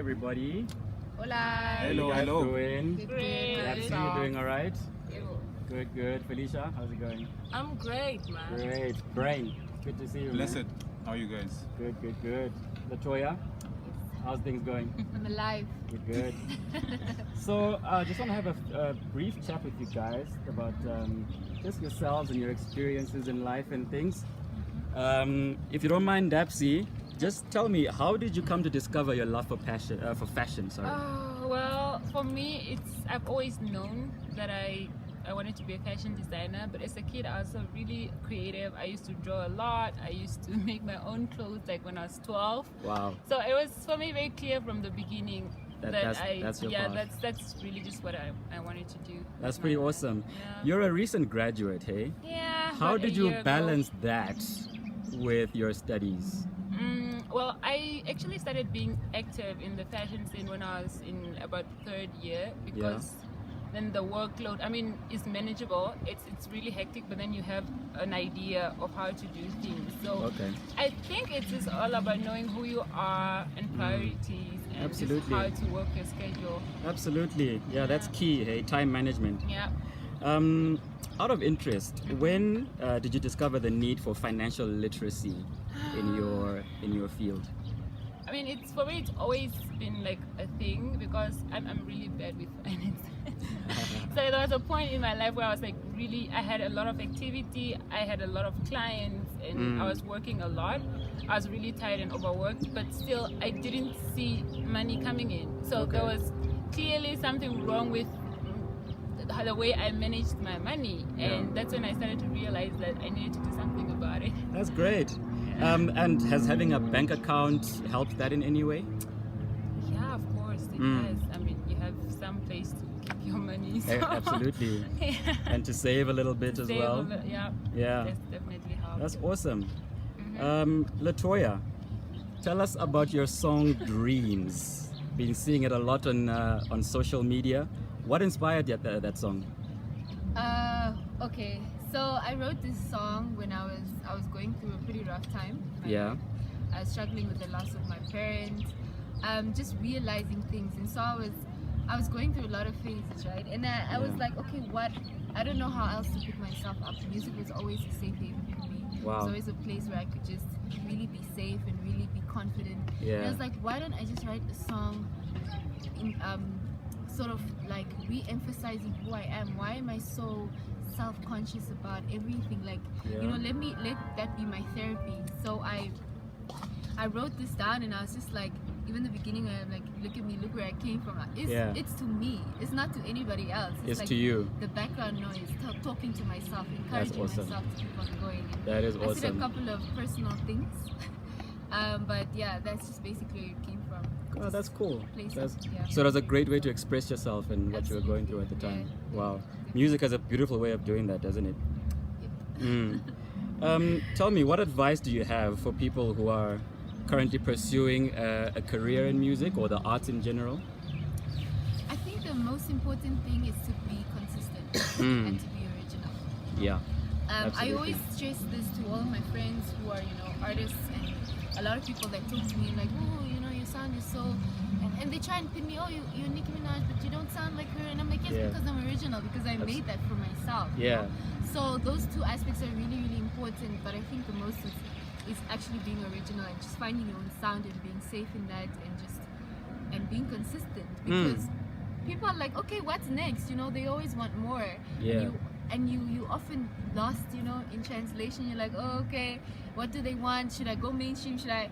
everybody. Hola. Hello, How you guys hello. doing? Great. Nancy, you doing all right? Good. Felicia, how's it going? I'm great, man. Great. Brain, good to see you. man. Blessed. How are you guys? Good. Latoya, how's things going? I'm alive. Good. So, just want to have a brief chat with you guys about just yourselves and your experiences in life and things. If you don't mind, Dapsy, just tell me, how did you come to discover your love for fashion? Sorry. Well, for me, I've always known that I wanted to be a fashion designer, but as a kid I was really creative. I used to draw a lot. I used to make my own clothes like when I was 12. Wow. So it was for me very clear from the beginning That's your path. that's really just what I wanted to do. That's pretty awesome. Yeah. You're a recent graduate, hey? Yeah. How about a did you year ago. balance that with your studies? Well, I actually started being active in the fashion scene when I was in about third year because then the workload, is manageable. It's really hectic, but then you have an idea of how to do things. So Okay. I think it's just all about knowing who you are and priorities and just Absolutely. how to work your schedule. Absolutely. Yeah, that's key, hey? Time management. Yeah. Out of interest, when did you discover the need for financial literacy in your field? It's for me. It's always been like a thing because I'm really bad with finance. So there was a point in my life where I was like I had a lot of activity, I had a lot of clients, and I was working a lot. I was really tired and overworked, but still I didn't see money coming in. So there was clearly something wrong with the way I managed my money, and that's when I started to realize that I needed to do something about it. That's great. And has having a bank account helped that in any way? Yeah, of course it has. You have some place to keep your money. So. Absolutely. Yeah. And to save a little bit as Save well. a little- yeah. Yeah. That's definitely helped. That's awesome. Latoya, tell us about your song Dreams. Been seeing it a lot on social media. What inspired that song? Okay. So I wrote this song when I was going through a pretty rough time. Yeah. I was struggling with the loss of my parents. Just realizing things, and so I was going through a lot of phases, right? And I was like, okay, I don't know how else to pick myself up. Music was always a safe haven for me. Wow. It was always a place where I could just really be safe and really be confident. Yeah. And I was like, why don't I just write a song in, sort of like re-emphasizing who I am? Why am I so self-conscious about everything? Like, let that be my therapy. So I wrote this down, and I was just like, even the beginning, I'm like, look at me, look where I came from. It's to me. It's not to anybody else. It's like to you. The background noise, talking to myself, encouraging awesome. myself to keep on going. And That is I said a awesome. couple of personal things, but yeah, that's just basically where it came from. Oh, that's cool. Places, yeah. So that's a great way to express yourself and what you were going through at the time. Yeah. Wow. Music has a beautiful way of doing that, doesn't it? Tell me, what advice do you have for people who are currently pursuing a career in music or the arts in general? I think the most important thing is to be consistent and to be original. Yeah. I Absolutely. always stress this to all my friends who are, artists, and a lot of people that talk to me like, oh, your sound is so, and they try and pin me, oh, you're Nicki Minaj, but you don't sound like her, and I'm like, yes, Yeah. because I'm original, because I made that for myself. Yeah. So those two aspects are really, really important, but I think the most is actually being original and just finding your own sound and being safe in that, and being consistent, because people are like, okay, what's next? They always want more. Yeah. And you often lost, in translation. You're like, oh, okay, what do they want? Should I go mainstream? Should I?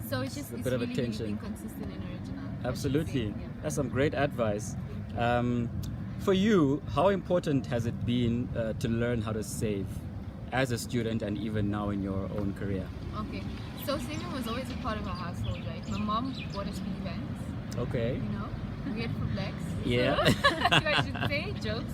So it's just a it's bit of a really, really tension. being consistent and original. I should Absolutely. say, yeah. That's some great advice. For you, how important has it been to learn how to save as a student and even now in your own career? Okay, so saving was always a part of our household, right? My mom bought us piggy banks, Okay. weird for blacks. Yeah. So, I should say jokes.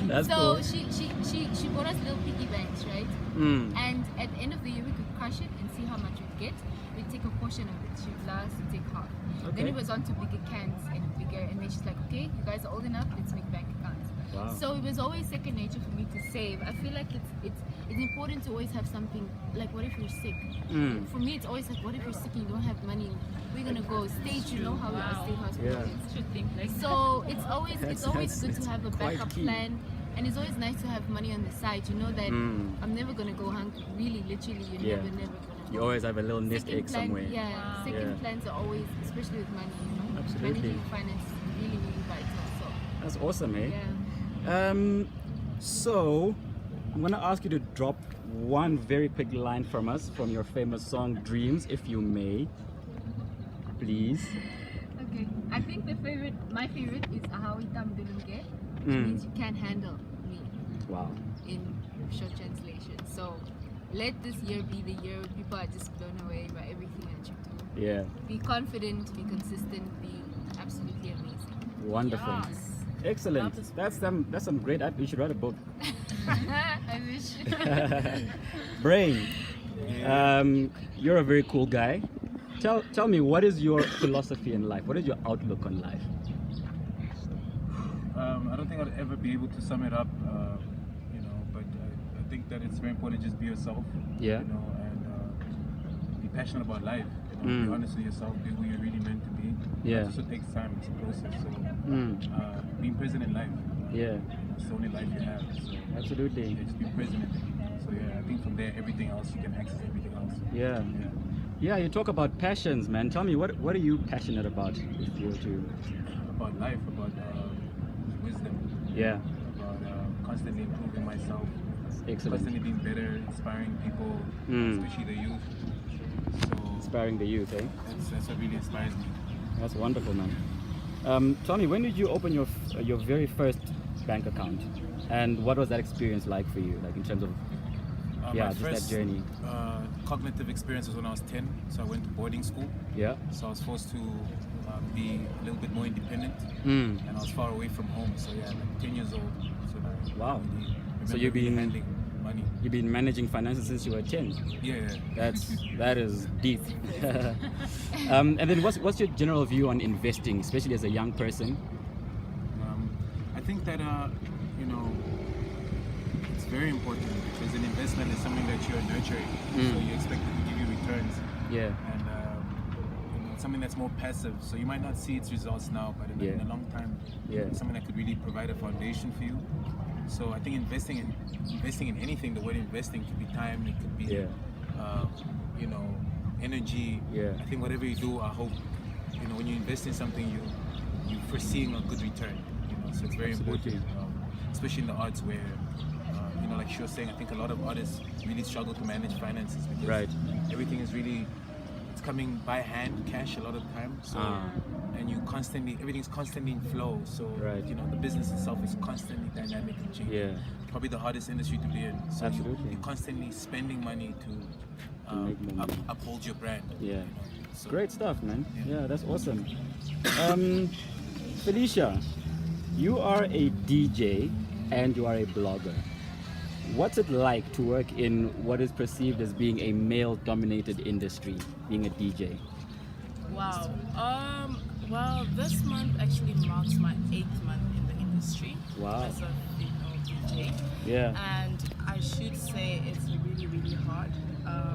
That's So cool. she bought us little piggy banks, right? And at the end of the year, we could crush it and see how much we'd get. We'd take a portion of it. She'd allow us to take half. Then Okay. it was on to bigger cans and bigger, and then she's like, okay, you guys are old enough, let's make bank accounts. Wow. So it was always second nature for me to save. I feel like it's important to always have something. Like, what if you're sick? Mm. For me, it's always like, what if you're sick and you don't have money? We're gonna go state. You know how we are state hospital. Yeah. Should think like So it's always That's good to have a quite backup key. plan, and it's always nice to have money on the side. You know that Mm. I'm never gonna go hungry. Really, literally, you're Yeah. never gonna. You always have a little nest Second egg plan, somewhere. Yeah, Wow. second Yeah. plans are always, especially with money. You know, Absolutely. managing finance is really, really vital. So That's awesome, eh? yeah. So I'm gonna ask you to drop one very quick line from us from your famous song Dreams, if you may. Please. Okay, I think my favorite is Ahawita Mdulunge, which Mm. means you can't handle me Wow. in short translation. So let this year be the year where people are just blown away by everything that you do. Yeah. Be confident, be consistent, be absolutely amazing. Wonderful. Yes. Excellent. Love this. That's some great You should write a book. I wish. Brain. You're a very cool guy. Tell me, what is your philosophy in life? What is your outlook on life? I don't think I'd ever be able to sum it up, but I think that it's very important to just be yourself, Yeah. and be passionate about life, be Mm. honest with yourself, be who you're really meant to be. Yeah. It also takes time, it's a process, so Mm. being present in life, Yeah. it's the only life you have, so Absolutely. yeah, just be present in it. So yeah, I think from there, everything else, you can access everything else. Yeah. Yeah. Yeah, you talk about passions, man. Tell me, what are you passionate about? If you were to, About life, about wisdom, yeah, about constantly improving myself, excellent. constantly being better, inspiring people, Mm. especially the youth. So Inspiring the youth, eh? that's what really inspires me. That's wonderful, man. Tell me, when did you open your very first bank account, and what was that experience like for you? Like in terms of yeah, My just first, that journey. Cognitive experience was when I was 10, so I went to boarding school. Yeah. So I was forced to be a little bit more independent, Mm. and I was far away from home. So yeah, like 10 years old. So I Wow. really So remember you've really been- handling money. You've been managing finances since you were 10. Yeah. That is deep. And then what's your general view on investing, especially as a young person? I think that it's very important because an investment is something that you're nurturing, so you expect it to give you returns, Yeah. and it's something that's more passive. So you might not see its results now, but in a long time, Yeah. it's something that could really provide a foundation for you. So I think investing in anything, the word investing could be time, it could be Yeah. energy. Yeah. I think whatever you do, I hope when you invest in something, you're foreseeing a good return. So it's very Absolutely. important, especially in the arts where like she was saying, I think a lot of artists really struggle to manage finances because Right. everything is it's coming by hand, cash a lot of the time. So and everything's constantly in flow. So Right. the business itself is constantly dynamic and changing. Yeah. Probably the hardest industry to be in. So Absolutely. you're constantly spending money to make more money. uphold your brand. Yeah. So Great stuff, man. Yeah. Yeah, that's awesome. Felicia, you are a DJ and you are a blogger. What's it like to work in what is perceived as being a male-dominated industry, being a DJ? Wow. Well, this month actually marks my 8th month in the industry Wow. as a female DJ. Yeah. And I should say it's really, really hard.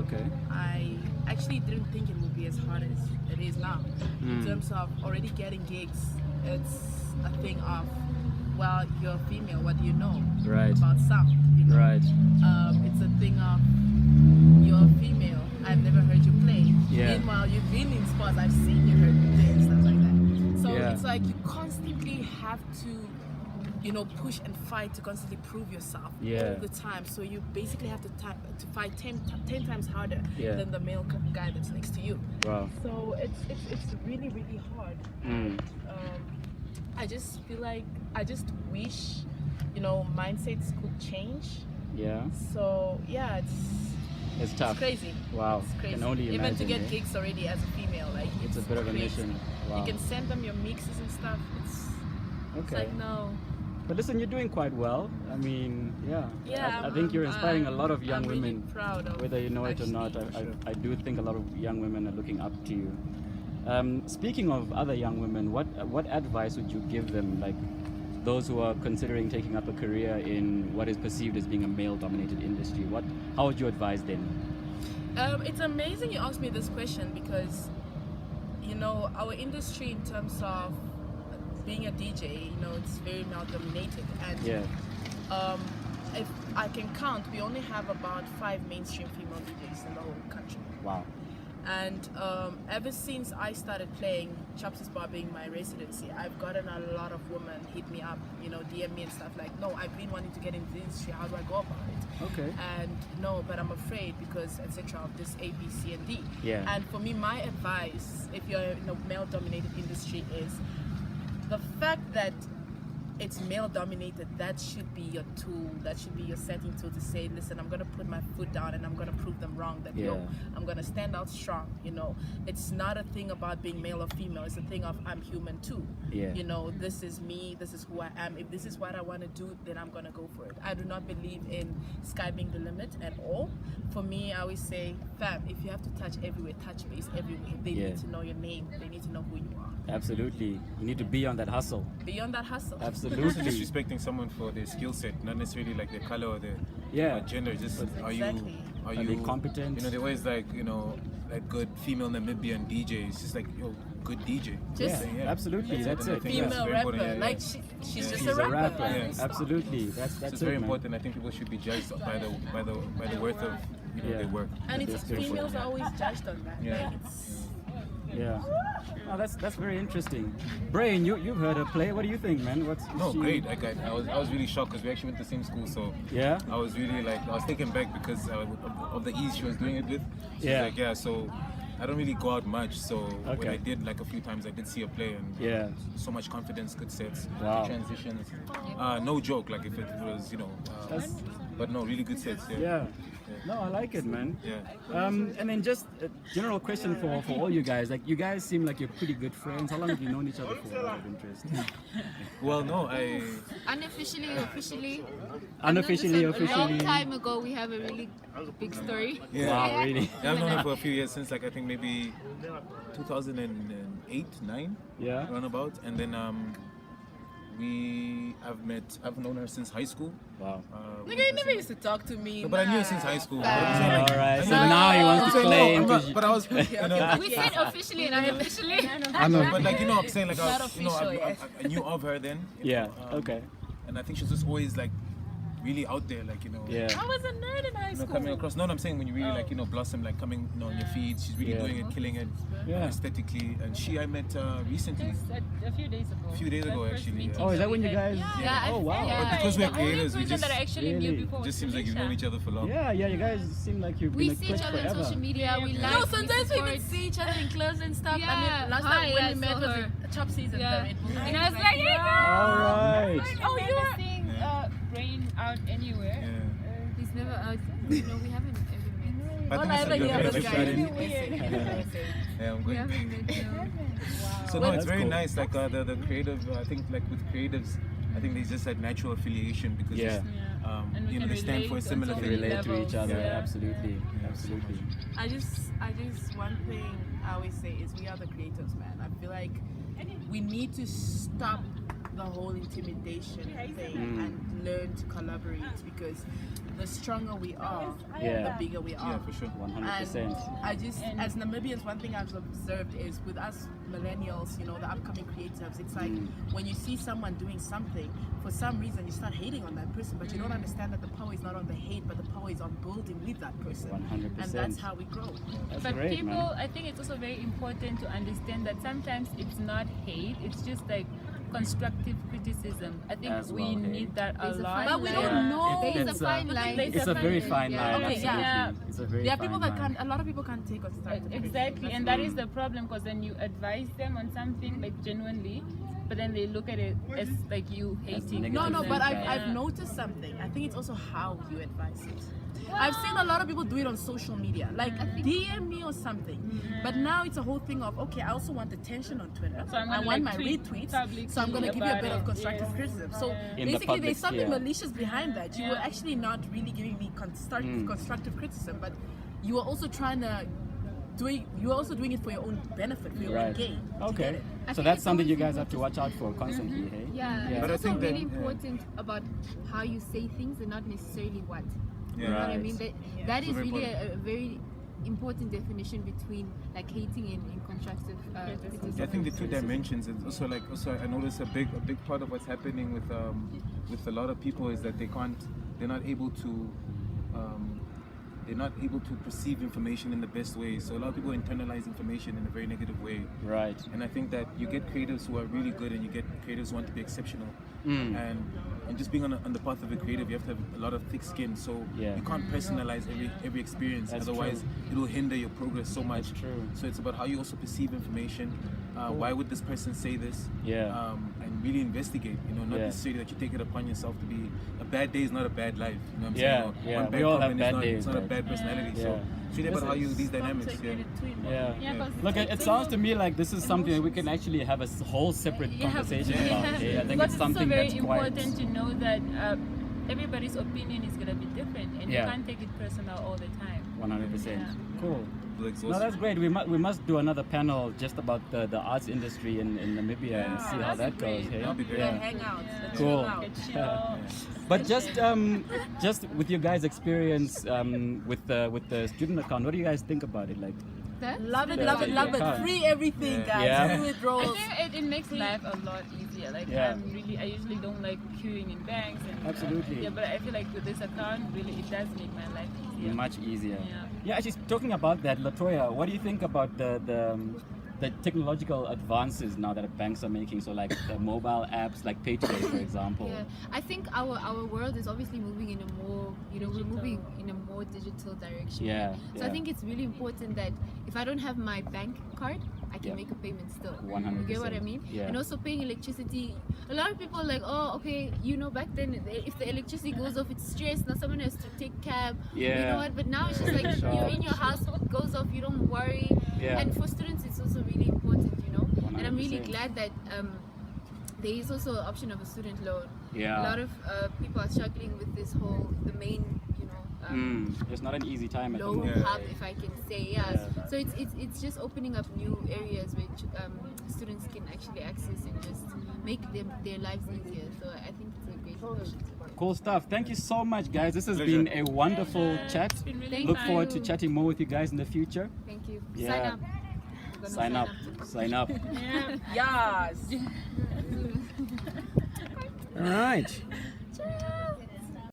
Okay. I actually didn't think it would be as hard as it is now. In terms of already getting gigs, it's a thing of, well, you're female, what do you know Right. about sound? Right. It's a thing of, you're female, I've never heard you play. Yeah. Meanwhile, you've been in sports, I've seen you heard you play and stuff like that. So Yeah. it's like you constantly have to, push and fight to constantly prove yourself Yeah. all the time. So you basically have to fight 10 times harder Yeah. than the male guy that's next to you. Wow. So it's really, really hard. Mm. I just feel like I just wish, mindsets could change. Yeah. So yeah, It's tough. it's crazy. Wow. It's crazy. Can only Even imagine. to get eh? gigs already as a female, like It's a bit of a crazy. mission. Wow. You can send them your mixes and stuff. It's Okay. like no. But listen, you're doing quite well. I mean, yeah. Yeah. I think you're inspiring a lot of young I'm women. Really proud of Whether you know it or actually. not, I do think a lot of young women are looking up to you. Speaking of other young women, what advice would you give them, like those who are considering taking up a career in what is perceived as being a male-dominated industry? How would you advise them? It's amazing you asked me this question because, you know, our industry in terms of being a DJ, you know, it's very male-dominated, and if I can count, we only have about 5 mainstream female DJs in the whole country. Wow. And ever since I started playing Chops's Bar being my residency, I've gotten a lot of women hit me up, you know, DM me and stuff like, no, I've been wanting to get into the industry, how do I go about it? Okay. And no, but I'm afraid because etc. of this A, B, C, and D. Yeah. And for me, my advice, if you're in a male-dominated industry, is the fact that it's male dominated, that should be your tool, that should be your setting tool to say, listen, I'm gonna put my foot down and I'm gonna prove them wrong, that yo, I'm gonna stand out strong, you know. It's not a thing about being male or female, it's a thing of I'm human too. Yeah. You know, this is me, this is who I am. If this is what I wanna do, then I'm gonna go for it. I do not believe in sky being the limit at all. For me, I always say, fam, if you have to touch everywhere, touch base everywhere. They need to know your name, they need to know who you are. Absolutely. You need to be on that hustle. Beyond that hustle. Absolutely. Also disrespecting someone for their skill set, not necessarily like their color or their gender. Just are they competent? You know, they always like, you know, like good female Namibian DJ. It's just like, yo, good DJ. Just absolutely. That's it. Female rapper, like she's just a rapper. Absolutely. That's it's very important. I think people should be judged by the worth of their work. And it's females are always judged on that. Yeah. Like it's, Oh, that's very interesting. Brain, you've heard her play. What do you think, man? Great. Like I was really shocked because we actually went to the same school. So I was really like I was taken back because of the ease she was doing it with. She was like, so I don't really go out much. So when I did like a few times, I did see her play and so much confidence, good sets, good transitions. No joke. Like if it was but no, really good sets. No, I like it, man. Yeah. And then just a general question for all you guys. Like, you guys seem like you're pretty good friends. How long have you known each other for? Out of interest. Well, no, I... Unofficially, officially. Unofficially, A officially. long time ago, we have a really big story. Yeah. Wow, really? Yeah, I've known her for a few years, since like I think maybe 2008, 9. Yeah. Roundabout. And then I've known her since high school. Wow. nigga, you never used to talk to me. No, but I knew her since high school. Alright, so now he wants to play into... But I was, We said officially and unofficially. I know. but like, I'm saying like, Not I knew of her then. Yeah, okay. And I think she was just always like really out there, like, Yeah. I was a nerd in high school. coming across. No, I'm saying when you really like, blossom, like coming, on your feed. She's really doing it, killing it aesthetically. And I met recently. Just a few days ago. A few days ago, The first actually, meeting yeah. Oh, is that we when you had. guys... Yeah, Oh, wow. yeah. But because we're The only creators, we person just... that I actually knew Really? before It was just seems like you've known each other for long. Yeah, you guys seem like you've We been see each click other on forever. social media. We like. No, sometimes we support. even see each other in clubs and stuff. Yeah. I mean, last Hi, time when I we met saw was her. at Chop Season. Yeah. The Red Bull. And I was like, yeah. Alright. Oh, you were seeing Brain out anywhere. Yeah. He's never. No, we haven't ever met. But All then I it's ever like hear you're of very this excited. guy. Yeah, I'm We good. haven't met. No. So Well, no, it's that's very cool. nice. Like the creative, I think like with creatives, I think there's just that natural affiliation because Yeah. And we can they stand for a relate on similar so They thing. many relate to each levels, other, yeah. absolutely. Absolutely. I just one thing I always say is we are the creators, man. I feel like we need to stop the whole intimidation thing and learn to collaborate, because the stronger we are, Yeah. the bigger we are. Yeah, for sure. 100%. And as Namibians, one thing I've observed is with us millennials, the upcoming creatives, it's like when you see someone doing something, for some reason you start hating on that person, but you don't understand that the power is not on the hate, but the power is on building with that person. 100%. And that's how we grow. That's But great, people, man. I think it's also very important to understand that sometimes it's not hate, it's just like constructive criticism. I think As we well, need that a There's a lot. fine But we line. don't know. There is It's a fine line. It's a very fine Yeah. line, Okay, absolutely. yeah. It's a very There are fine people that line. a lot of people can't take constructive Exactly, criticism. and that is the problem, because then you advise them on something like genuinely, but then they look at it as like you hating. negative No, but feedback. I've noticed something. I think it's also how you advise it. I've seen a lot of people do it on social media, like DM me or something. But now it's a whole thing of, okay, I also want attention on Twitter. So I'm I gonna, want like, my tweet retweets, publicly so I'm going to give you a about bit of it. constructive Yeah. criticism. So In the basically, public there's something sphere. malicious behind that. You were actually not really giving me constructive criticism, but you were also trying to you're also doing it for your own benefit, for your own gain. Okay. So that's something you guys have to watch out for constantly, hey? Yeah. But it's also really important about how you say things and not necessarily what. You know what I mean? That is really a very important definition between like hating and constructive criticism. I think the two dimensions. It's also I notice a big part of what's happening with a lot of people is that they're not able to perceive information in the best way. So a lot of people internalize information in a very negative way. Right. And I think that you get creatives who are really good and you get creatives who want to be exceptional. And just being on the path of a creative, you have to have a lot of thick skin. So you can't personalize every experience. Otherwise, it will hinder your progress so much. That's true. So it's about how you also perceive information. Why would this person say this? And really investigate. Not necessarily that you take it upon yourself to be. A bad day is not a bad life. You know what I'm saying? One bad we all have comment bad is days. It's not a bad personality. So it's really about how you these dynamics. Look, it sounds to me like this is something that we can actually have a whole separate conversation about. I think it's something that's quite important to know that everybody's opinion is going to be different, and you can't take it personal all the time. 100%. Cool. No, that's great. We must do another panel just about the arts industry in Namibia and see how that goes. Hey? That'll be great. Hang out. Cool. But just with your guys' experience with the student account, what do you guys think about it? Like, love it. Free everything, guys. Free withdrawals. I think it makes life a lot easier. Like I usually don't like queuing in banks. And, absolutely. But I feel like with this account, really, it does make my life easier. Much easier. Yeah. Actually, talking about that, Latoya, what do you think about the technological advances now that banks are making? So like the mobile apps, like PayToday, for example. Yeah, I think our world is obviously moving in a more, we're moving in a more digital direction. So I think it's really important that if I don't have my bank card, I can make a payment still. 100%. You get what I mean? And also paying electricity. A lot of people are like, oh, okay, back then if the electricity goes off, it's stress. Now someone has to take cab. You know what? But now it's just like you're in your house, it goes off, you don't worry. And for students, it's also really important, 100%. And I'm really glad that there is also an option of a student loan. A lot of people are struggling with this the main, it's not an easy time at the loan moment. hub, if I can say. So it's just opening up new areas which students can actually access and just make their lives easier. So I think it's a great solution. Cool stuff. Thank you so much, guys. This has been a wonderful chat. Really Look forward to chatting more with you guys in the future. Thank you. Sign up. Sign up. Yes. All right.